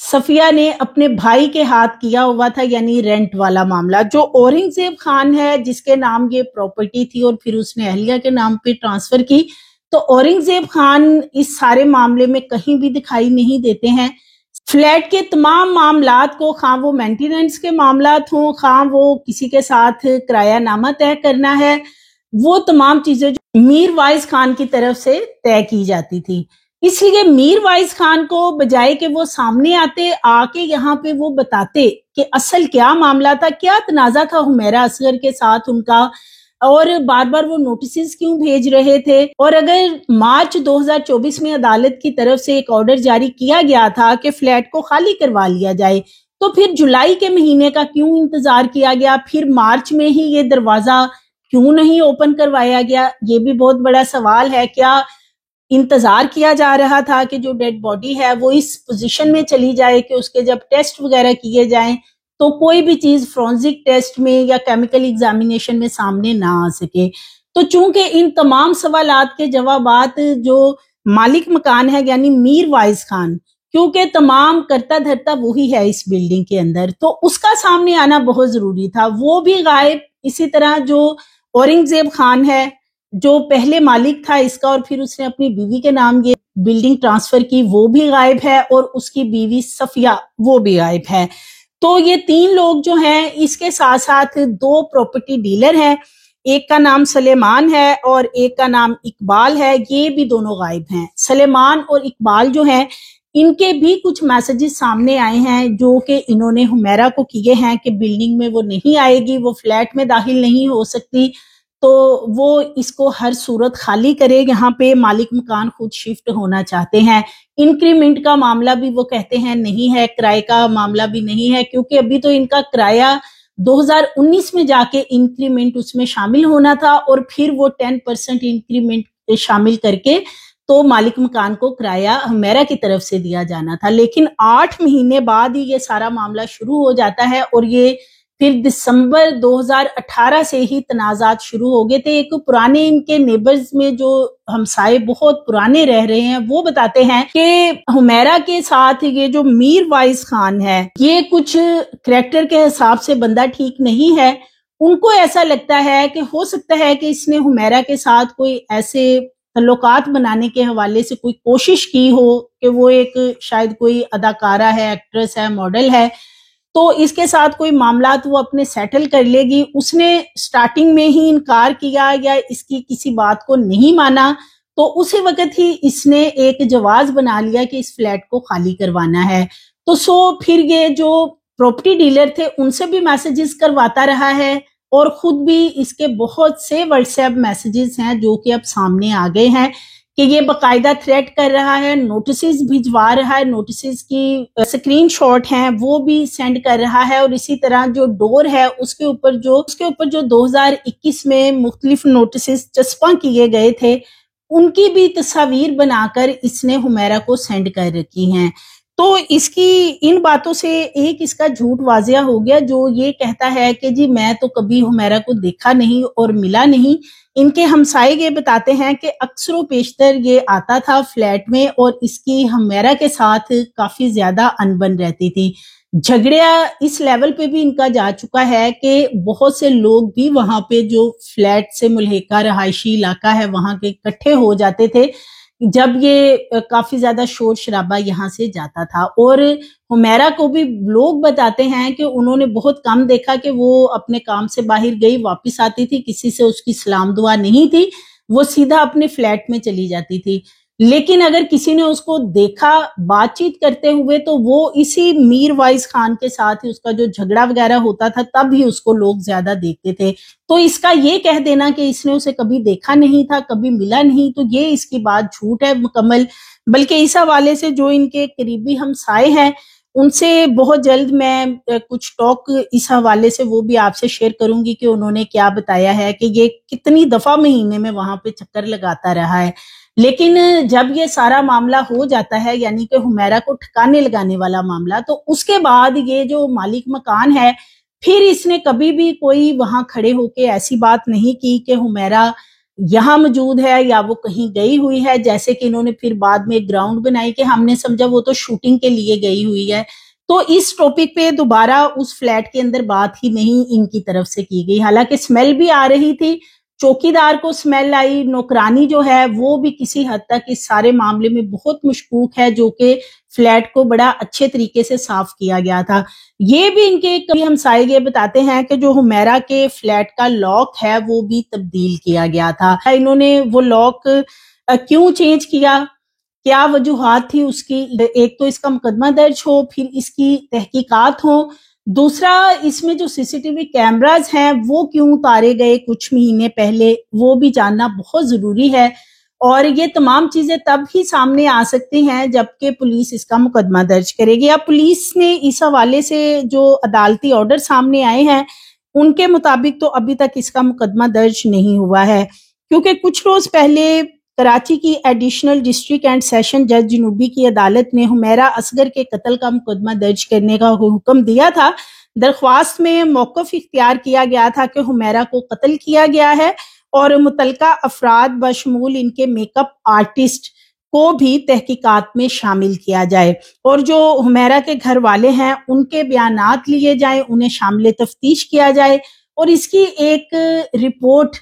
صفیہ نے اپنے بھائی کے ہاتھ کیا ہوا تھا، یعنی رینٹ والا معاملہ، جو اورنگزیب خان ہے جس کے نام یہ پراپرٹی تھی اور پھر اس نے اہلیہ کے نام پہ ٹرانسفر کی، تو اورنگزیب خان اس سارے معاملے میں کہیں بھی دکھائی نہیں دیتے ہیں۔ فلیٹ کے تمام معاملات کو، خواہ وہ مینٹیننس کے معاملات ہوں، خواہ وہ کسی کے ساتھ کرایہ نامہ طے کرنا ہے، وہ تمام چیزیں جو میر وائز خان کی طرف سے طے کی جاتی تھی۔ اس لیے میر وائز خان کو بجائے کہ وہ سامنے آ کے یہاں پہ وہ بتاتے کہ اصل کیا معاملہ تھا، کیا تنازع تھا حمیرہ اصغر کے ساتھ ان کا، اور بار بار وہ نوٹسز کیوں بھیج رہے تھے، اور اگر مارچ 2024 میں عدالت کی طرف سے ایک آرڈر جاری کیا گیا تھا کہ فلیٹ کو خالی کروا لیا جائے، تو پھر جولائی کے مہینے کا کیوں انتظار کیا گیا، پھر مارچ میں ہی یہ دروازہ کیوں نہیں اوپن کروایا گیا؟ یہ بھی بہت بڑا سوال ہے۔ کیا انتظار کیا جا رہا تھا کہ جو ڈیڈ باڈی ہے وہ اس پوزیشن میں چلی جائے کہ اس کے جب ٹیسٹ وغیرہ کیے جائیں تو کوئی بھی چیز فرانزک ٹیسٹ میں یا کیمیکل ایگزامینیشن میں سامنے نہ آ سکے؟ تو چونکہ ان تمام سوالات کے جوابات جو مالک مکان ہے یعنی میر وائز خان، کیونکہ تمام کرتا دھرتا وہی ہے اس بلڈنگ کے اندر، تو اس کا سامنے آنا بہت ضروری تھا، وہ بھی غائب۔ اسی طرح جو اورنگزیب خان ہے جو پہلے مالک تھا اس کا اور پھر اس نے اپنی بیوی کے نام یہ بلڈنگ ٹرانسفر کی، وہ بھی غائب ہے، اور اس کی بیوی صفیہ وہ بھی غائب ہے۔ تو یہ تین لوگ جو ہیں، اس کے ساتھ ساتھ دو پراپرٹی ڈیلر ہیں، ایک کا نام سلیمان ہے اور ایک کا نام اقبال ہے، یہ بھی دونوں غائب ہیں۔ سلیمان اور اقبال جو ہیں، ان کے بھی کچھ میسجز سامنے آئے ہیں جو کہ انہوں نے حمیرہ کو کیے ہیں کہ بلڈنگ میں وہ نہیں آئے گی، وہ فلیٹ میں داخل نہیں ہو سکتی، تو وہ اس کو ہر صورت خالی کرے، یہاں پہ مالک مکان خود شفٹ ہونا چاہتے ہیں۔ انکریمنٹ کا معاملہ بھی وہ کہتے ہیں نہیں ہے، کرائے کا معاملہ بھی نہیں ہے، کیونکہ ابھی تو ان کا کرایہ 2019 میں جا کے انکریمنٹ اس میں شامل ہونا تھا، اور پھر وہ 10% انکریمنٹ شامل کر کے تو مالک مکان کو کرایہ حمیرہ کی طرف سے دیا جانا تھا۔ لیکن 8 مہینے بعد ہی یہ سارا معاملہ شروع ہو جاتا ہے، اور یہ پھر دسمبر 2018 سے ہی تنازعات شروع ہو گئے تھے۔ ایک پرانے ان کے نیبرز میں جو ہمسائے بہت پرانے رہ رہے ہیں، وہ بتاتے ہیں کہ حمیرہ کے ساتھ یہ جو میر وائز خان ہے، یہ کچھ کریکٹر کے حساب سے بندہ ٹھیک نہیں ہے۔ ان کو ایسا لگتا ہے کہ ہو سکتا ہے کہ اس نے حمیرہ کے ساتھ کوئی ایسے تعلقات بنانے کے حوالے سے کوئی کوشش کی ہو کہ وہ ایک شاید کوئی اداکارہ ہے، ایکٹریس ہے، ماڈل ہے، تو اس کے ساتھ کوئی معاملات وہ اپنے سیٹل کر لے گی۔ اس نے سٹارٹنگ میں ہی انکار کیا یا اس کی کسی بات کو نہیں مانا، تو اسی وقت ہی اس نے ایک جواز بنا لیا کہ اس فلیٹ کو خالی کروانا ہے۔ تو پھر یہ جو پراپرٹی ڈیلر تھے ان سے بھی میسجز کرواتا رہا ہے، اور خود بھی اس کے بہت سے واٹس ایپ میسجز ہیں جو کہ اب سامنے آ گئے ہیں کہ یہ باقاعدہ تھریٹ کر رہا ہے، نوٹسز بھجوا رہا ہے، نوٹسز کی سکرین شاٹ ہیں وہ بھی سینڈ کر رہا ہے، اور اسی طرح جو ڈور ہے اس کے اوپر جو 2021 میں مختلف نوٹسز چسپاں کیے گئے تھے ان کی بھی تصاویر بنا کر اس نے حمیرہ کو سینڈ کر رکھی ہیں۔ تو اس کی ان باتوں سے ایک اس کا جھوٹ واضح ہو گیا، جو یہ کہتا ہے کہ جی میں تو کبھی حمیرہ کو دیکھا نہیں اور ملا نہیں۔ ان کے ہمسائے یہ بتاتے ہیں کہ اکثر و بیشتر یہ آتا تھا فلیٹ میں، اور اس کی حمیرہ کے ساتھ کافی زیادہ انبن رہتی تھی۔ جھگڑیا اس لیول پہ بھی ان کا جا چکا ہے کہ بہت سے لوگ بھی وہاں پہ جو فلیٹ سے ملحقہ رہائشی علاقہ ہے وہاں کے اکٹھے ہو جاتے تھے جب یہ کافی زیادہ شور شرابہ یہاں سے جاتا تھا۔ اور حمیرہ کو بھی لوگ بتاتے ہیں کہ انہوں نے بہت کم دیکھا کہ وہ اپنے کام سے باہر گئی، واپس آتی تھی، کسی سے اس کی سلام دعا نہیں تھی، وہ سیدھا اپنے فلیٹ میں چلی جاتی تھی۔ لیکن اگر کسی نے اس کو دیکھا بات چیت کرتے ہوئے تو وہ اسی میر وائز خان کے ساتھ ہی اس کا جو جھگڑا وغیرہ ہوتا تھا تب ہی اس کو لوگ زیادہ دیکھتے تھے۔ تو اس کا یہ کہہ دینا کہ اس نے اسے کبھی دیکھا نہیں تھا، کبھی ملا نہیں، تو یہ اس کی بات جھوٹ ہے مکمل۔ بلکہ اس حوالے سے جو ان کے قریبی ہمسائے ہیں ان سے بہت جلد میں کچھ ٹاک اس حوالے سے وہ بھی آپ سے شیئر کروں گی کہ انہوں نے کیا بتایا ہے کہ یہ کتنی دفعہ مہینے میں وہاں پہ چکر لگاتا رہا ہے۔ لیکن جب یہ سارا معاملہ ہو جاتا ہے، یعنی کہ حمیرہ کو ٹھکانے لگانے والا معاملہ، تو اس کے بعد یہ جو مالک مکان ہے پھر اس نے کبھی بھی کوئی وہاں کھڑے ہو کے ایسی بات نہیں کی کہ حمیرہ یہاں موجود ہے یا وہ کہیں گئی ہوئی ہے، جیسے کہ انہوں نے پھر بعد میں گراؤنڈ بنائی کہ ہم نے سمجھا وہ تو شوٹنگ کے لیے گئی ہوئی ہے. تو اس ٹاپک پہ دوبارہ اس فلیٹ کے اندر بات ہی نہیں ان کی طرف سے کی گئی. حالانکہ اسمیل بھی آ رہی تھی، چوکیدار کو اسمیل آئی، نوکرانی جو ہے وہ بھی کسی حد تک اس سارے معاملے میں بہت مشکوک ہے، جو کہ فلیٹ کو بڑا اچھے طریقے سے صاف کیا گیا تھا. یہ بھی ان کے کئی ہمسائے یہ بتاتے ہیں کہ جو حمیرہ کے فلیٹ کا لاک ہے وہ بھی تبدیل کیا گیا تھا. انہوں نے وہ لاک کیوں چینج کیا، کیا وجوہات تھی اس کی؟ ایک تو اس کا مقدمہ درج ہو، پھر اس کی تحقیقات ہو، دوسرا اس میں جو سی سی ٹی وی کیمراز ہیں وہ کیوں اتارے گئے کچھ مہینے پہلے، وہ بھی جاننا بہت ضروری ہے. اور یہ تمام چیزیں تب ہی سامنے آ سکتی ہیں جبکہ پولیس اس کا مقدمہ درج کرے گی. اب پولیس نے اس حوالے سے جو عدالتی آرڈر سامنے آئے ہیں ان کے مطابق تو ابھی تک اس کا مقدمہ درج نہیں ہوا ہے، کیونکہ کچھ روز پہلے کراچی کی ایڈیشنل ڈسٹرکٹ اینڈ سیشن جج جنوبی کی عدالت نے حمیرہ اصغر کے قتل کا مقدمہ درج کرنے کا حکم دیا تھا. درخواست میں موقف اختیار کیا گیا تھا کہ حمیرہ کو قتل کیا گیا ہے اور متعلقہ افراد بشمول ان کے میک اپ آرٹسٹ کو بھی تحقیقات میں شامل کیا جائے، اور جو حمیرہ کے گھر والے ہیں ان کے بیانات لیے جائیں، انہیں شامل تفتیش کیا جائے اور اس کی ایک رپورٹ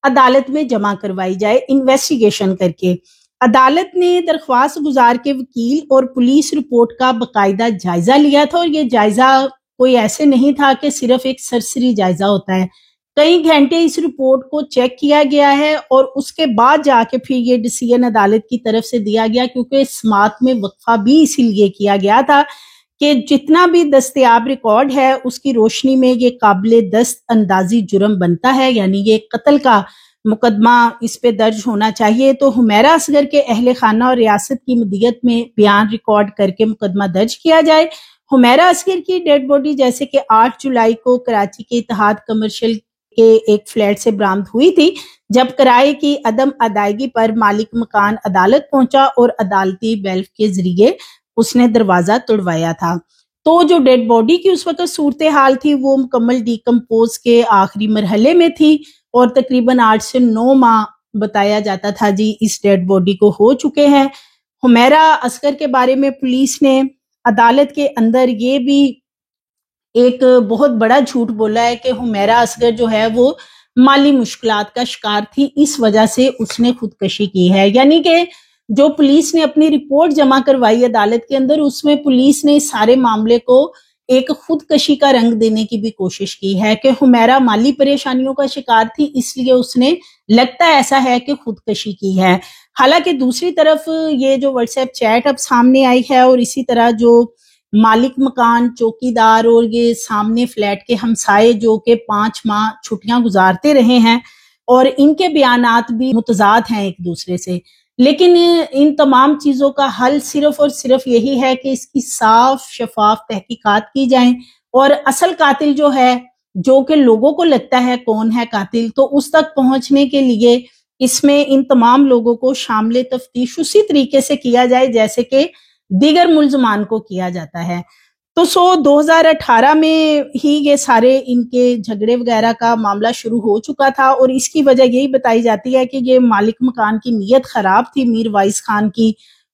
عدالت میں جمع کروائی جائے انویسٹیگیشن کر کے. عدالت نے درخواست گزار کے وکیل اور پولیس رپورٹ کا باقاعدہ جائزہ لیا تھا، اور یہ جائزہ کوئی ایسے نہیں تھا کہ صرف ایک سرسری جائزہ ہوتا ہے. کئی گھنٹے اس رپورٹ کو چیک کیا گیا ہے اور اس کے بعد جا کے پھر یہ ڈیسیژن عدالت کی طرف سے دیا گیا، کیونکہ سماعت میں وقفہ بھی اسی لیے کیا گیا تھا کہ جتنا بھی دستیاب ریکارڈ ہے اس کی روشنی میں یہ قابل دست اندازی جرم بنتا ہے، یعنی یہ قتل کا مقدمہ اس پہ درج ہونا چاہیے. تو حمیرہ اصغر کے اہل خانہ اور ریاست کی مدیت میں بیان ریکارڈ کر کے مقدمہ درج کیا جائے. حمیرہ اصغر کی ڈیڈ باڈی جیسے کہ 8 جولائی کو کراچی کے اتحاد کمرشل کے ایک فلیٹ سے برآمد ہوئی تھی، جب کرائے کی عدم ادائیگی پر مالک مکان عدالت پہنچا اور عدالتی بیلف کے ذریعے اس نے دروازہ توڑوایا تھا. تو جو ڈیڈ باڈی کی اس وقت صورتحال تھی وہ مکمل ڈیکمپوز کے آخری مرحلے میں تھی، اور تقریباً 8 سے 9 ماہ بتایا جاتا تھا جی اس ڈیڈ باڈی کو ہو چکے ہیں. حمیرہ اصغر کے بارے میں پولیس نے عدالت کے اندر یہ بھی ایک بہت بڑا جھوٹ بولا ہے کہ حمیرہ اصغر جو ہے وہ مالی مشکلات کا شکار تھی، اس وجہ سے اس نے خودکشی کی ہے. یعنی کہ جو پولیس نے اپنی رپورٹ جمع کروائی عدالت کے اندر، اس میں پولیس نے اس سارے معاملے کو ایک خودکشی کا رنگ دینے کی بھی کوشش کی ہے کہ حمیرہ مالی پریشانیوں کا شکار تھی، اس لیے اس نے لگتا ایسا ہے کہ خودکشی کی ہے. حالانکہ دوسری طرف یہ جو واٹس ایپ چیٹ اب سامنے آئی ہے، اور اسی طرح جو مالک مکان، چوکیدار اور یہ سامنے فلیٹ کے ہمسائے جو کہ 5 ماہ چھٹیاں گزارتے رہے ہیں، اور ان کے بیانات بھی متضاد ہیں ایک دوسرے سے، لیکن ان تمام چیزوں کا حل صرف اور صرف یہی ہے کہ اس کی صاف شفاف تحقیقات کی جائیں، اور اصل قاتل جو ہے، جو کہ لوگوں کو لگتا ہے کون ہے قاتل، تو اس تک پہنچنے کے لیے اس میں ان تمام لوگوں کو شامل تفتیش اسی طریقے سے کیا جائے جیسے کہ دیگر ملزمان کو کیا جاتا ہے. تو 2018 میں ہی یہ سارے ان کے جھگڑے وغیرہ کا معاملہ شروع ہو چکا تھا، اور اس کی وجہ یہی بتائی جاتی ہے کہ یہ مالک مکان کی نیت خراب تھی میر وائس خان کی،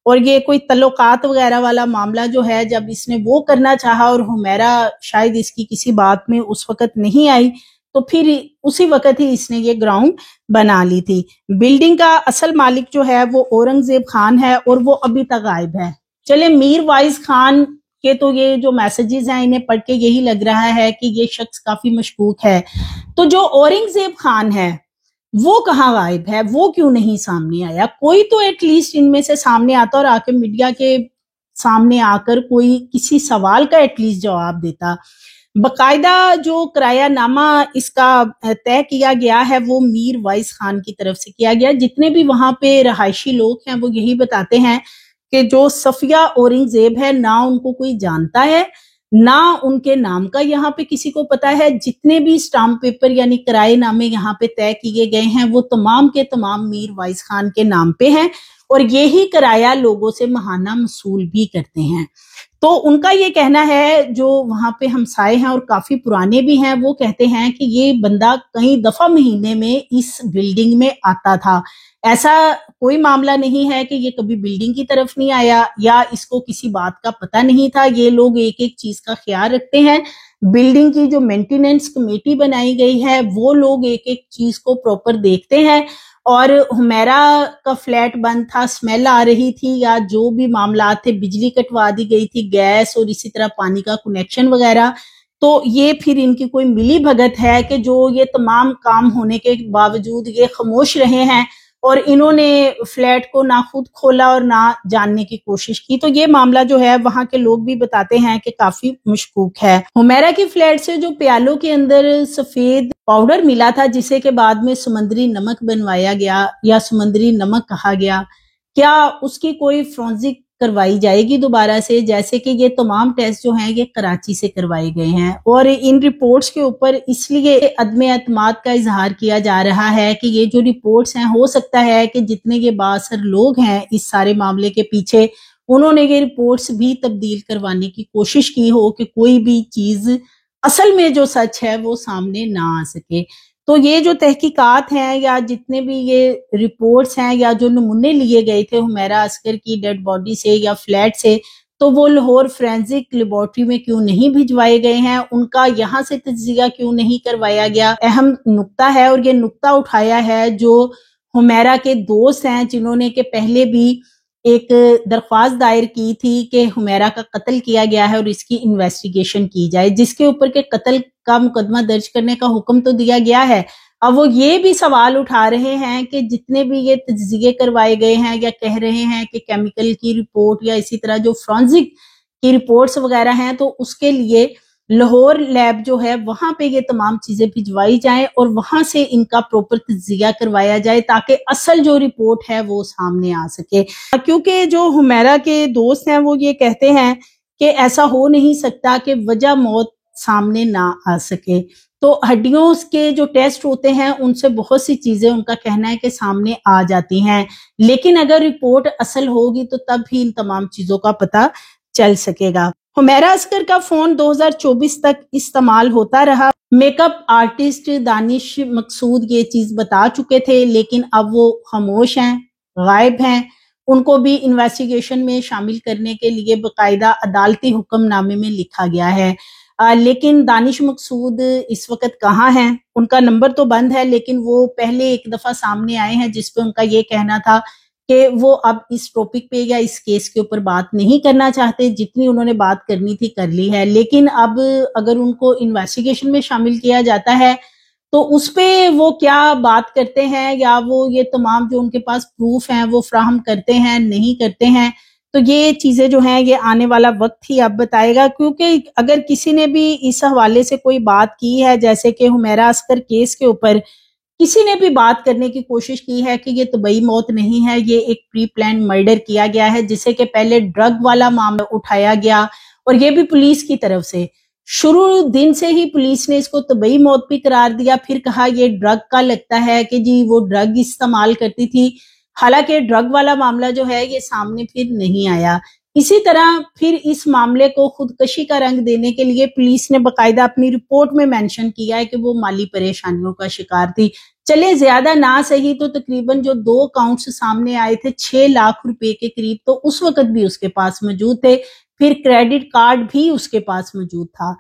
اور یہ کوئی تعلقات وغیرہ والا معاملہ جو ہے جب اس نے وہ کرنا چاہا اور حمیرہ شاید اس کی کسی بات میں اس وقت نہیں آئی، تو پھر اسی وقت ہی اس نے یہ گراؤنڈ بنا لی تھی. بلڈنگ کا اصل مالک جو ہے وہ اورنگزیب خان ہے، اور وہ ابھی تک غائب ہے. چلے میر وائس خان کے تو یہ جو میسیجز ہیں انہیں پڑھ کے یہی لگ رہا ہے کہ یہ شخص کافی مشکوک ہے، تو جو اورنگزیب خان ہے وہ کہاں غائب ہے، وہ کیوں نہیں سامنے آیا؟ کوئی تو ایٹ لیسٹ ان میں سے سامنے آتا اور آ کے میڈیا کے سامنے آ کر کوئی کسی سوال کا ایٹ لیسٹ جواب دیتا. باقاعدہ جو کرایہ نامہ اس کا طے کیا گیا ہے وہ میر وائس خان کی طرف سے کیا گیا. جتنے بھی وہاں پہ رہائشی لوگ ہیں وہ یہی بتاتے ہیں کہ جو صفیہ اورنگزیب ہے نہ ان کو کوئی جانتا ہے، نہ ان کے نام کا یہاں پہ کسی کو پتا ہے. جتنے بھی اسٹامپ پیپر یعنی کرائے نامے یہاں پہ طے کیے گئے ہیں وہ تمام کے تمام میر وائس خان کے نام پہ ہیں، اور یہی کرایہ لوگوں سے ماہانہ وصول بھی کرتے ہیں. تو ان کا یہ کہنا ہے، جو وہاں پہ ہمسائے ہیں اور کافی پرانے بھی ہیں، وہ کہتے ہیں کہ یہ بندہ کئی دفعہ مہینے میں اس بلڈنگ میں آتا تھا. ایسا کوئی معاملہ نہیں ہے کہ یہ کبھی بلڈنگ کی طرف نہیں آیا یا اس کو کسی بات کا پتہ نہیں تھا. یہ لوگ ایک ایک چیز کا خیال رکھتے ہیں. بلڈنگ کی جو مینٹیننس کمیٹی بنائی گئی ہے وہ لوگ ایک ایک چیز کو پراپر دیکھتے ہیں. اور حمیرہ کا فلیٹ بند تھا، سمیل آ رہی تھی یا جو بھی معاملات تھے، بجلی کٹوا دی گئی تھی، گیس اور اسی طرح پانی کا کنیکشن وغیرہ. تو یہ پھر ان کی کوئی ملی بھگت ہے کہ جو یہ تمام کام ہونے کے باوجود یہ خاموش رہے ہیں اور انہوں نے فلیٹ کو نہ خود کھولا اور نہ جاننے کی کوشش کی. تو یہ معاملہ جو ہے وہاں کے لوگ بھی بتاتے ہیں کہ کافی مشکوک ہے. حمیرہ کی فلیٹ سے جو پیالوں کے اندر سفید پاؤڈر ملا تھا، جسے کے بعد میں سمندری نمک بنوایا گیا یا سمندری نمک کہا گیا، کیا اس کی کوئی فرانزک کروائی جائے گی دوبارہ سے؟ جیسے کہ یہ تمام ٹیسٹ جو ہیں یہ کراچی سے کروائے گئے ہیں اور ان رپورٹس کے اوپر اس لیے عدم اعتماد کا اظہار کیا جا رہا ہے کہ یہ جو رپورٹس ہیں، ہو سکتا ہے کہ جتنے یہ بااثر لوگ ہیں اس سارے معاملے کے پیچھے، انہوں نے یہ رپورٹس بھی تبدیل کروانے کی کوشش کی ہو کہ کوئی بھی چیز اصل میں جو سچ ہے وہ سامنے نہ آ سکے. تو یہ جو تحقیقات ہیں یا جتنے بھی یہ رپورٹس ہیں یا جو نمونے لیے گئے تھے حمیرہ اصغر کی ڈیڈ باڈی سے یا فلیٹ سے، تو وہ لاہور فورینزک لیبارٹری میں کیوں نہیں بھجوائے گئے ہیں؟ ان کا یہاں سے تجزیہ کیوں نہیں کروایا گیا؟ اہم نقطہ ہے، اور یہ نقطہ اٹھایا ہے جو حمیرہ کے دوست ہیں، جنہوں نے کہ پہلے بھی ایک درخواست دائر کی تھی کہ حمیرہ کا قتل کیا گیا ہے اور اس کی انویسٹیگیشن کی جائے، جس کے اوپر کہ قتل کا مقدمہ درج کرنے کا حکم تو دیا گیا ہے. اب وہ یہ بھی سوال اٹھا رہے ہیں کہ جتنے بھی یہ تجزیے کروائے گئے ہیں یا کہہ رہے ہیں کہ کیمیکل کی رپورٹ یا اسی طرح جو فرانزک کی رپورٹس وغیرہ ہیں، تو اس کے لیے لاہور لیب جو ہے وہاں پہ یہ تمام چیزیں بھجوائی جائیں اور وہاں سے ان کا پروپر تجزیہ کروایا جائے تاکہ اصل جو رپورٹ ہے وہ سامنے آ سکے. کیونکہ جو حمیرہ کے دوست ہیں وہ یہ کہتے ہیں کہ ایسا ہو نہیں سکتا کہ وجہ موت سامنے نہ آ سکے. تو ہڈیوں کے جو ٹیسٹ ہوتے ہیں ان سے بہت سی چیزیں ان کا کہنا ہے کہ سامنے آ جاتی ہیں، لیکن اگر رپورٹ اصل ہوگی تو تب ہی ان تمام چیزوں کا پتہ چل سکے گا. حمیرہ اصغر کا فون 2024 تک استعمال ہوتا رہا. میک اپ آرٹسٹ دانش مقصود یہ چیز بتا چکے تھے، لیکن اب وہ خاموش ہیں، غائب ہیں. ان کو بھی انویسٹیگیشن میں شامل کرنے کے لیے باقاعدہ عدالتی حکم نامے میں لکھا گیا ہے. لیکن دانش مقصود اس وقت کہاں ہیں؟ ان کا نمبر تو بند ہے، لیکن وہ پہلے ایک دفعہ سامنے آئے ہیں جس پہ ان کا یہ کہنا تھا کہ وہ اب اس ٹاپک پہ یا اس کیس کے اوپر بات نہیں کرنا چاہتے، جتنی انہوں نے بات کرنی تھی کر لی ہے. لیکن اب اگر ان کو انویسٹیگیشن میں شامل کیا جاتا ہے تو اس پہ وہ کیا بات کرتے ہیں یا وہ یہ تمام جو ان کے پاس پروف ہیں وہ فراہم کرتے ہیں نہیں کرتے ہیں، تو یہ چیزیں جو ہیں یہ آنے والا وقت ہی اب بتائے گا. کیونکہ اگر کسی نے بھی اس حوالے سے کوئی بات کی ہے، جیسے کہ حمیرہ اصغر کیس کے اوپر کسی نے بھی بات کرنے کی کوشش کی ہے کہ یہ طبعی موت نہیں ہے، یہ ایک پری پلان مرڈر کیا گیا ہے، جسے کہ پہلے ڈرگ والا معاملہ اٹھایا گیا اور یہ بھی پولیس کی طرف سے شروع دن سے ہی پولیس نے اس کو طبعی موت بھی قرار دیا، پھر کہا یہ ڈرگ کا لگتا ہے کہ جی وہ ڈرگ استعمال کرتی تھی، حالانکہ ڈرگ والا معاملہ جو ہے یہ سامنے پھر نہیں آیا. اسی طرح پھر اس معاملے کو خودکشی کا رنگ دینے کے لیے پولیس نے باقاعدہ اپنی رپورٹ میں مینشن کیا ہے کہ وہ مالی پریشانیوں کا شکار تھی. چلے زیادہ نہ صحیح تو تقریباً جو 2 اکاؤنٹس سامنے آئے تھے 6 لاکھ روپے کے قریب، تو اس وقت بھی اس کے پاس موجود تھے. پھر کریڈٹ کارڈ بھی اس کے پاس موجود تھا.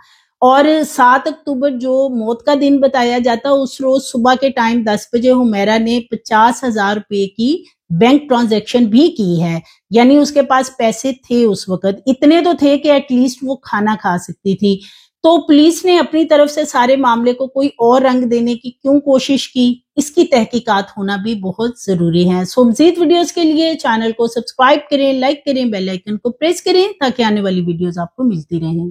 اور 7 اکتوبر جو موت کا دن بتایا جاتا، اس روز صبح کے ٹائم 10 بجے حمیرہ نے 50,000 روپے کی بینک ٹرانزیکشن بھی کی ہے، یعنی اس کے پاس پیسے تھے اس وقت، اتنے تو تھے کہ ایٹ لیسٹ وہ کھانا کھا سکتی تھی. تو پولیس نے اپنی طرف سے سارے معاملے کو کوئی اور رنگ دینے کی کیوں کوشش کی؟ اس کی تحقیقات ہونا بھی بہت ضروری ہے. سو مزید ویڈیوز کے لیے چینل کو سبسکرائب کریں، لائک کریں، بیل آئیکن کو پریس کریں تاکہ آنے والی ویڈیوز آپ کو ملتی رہیں.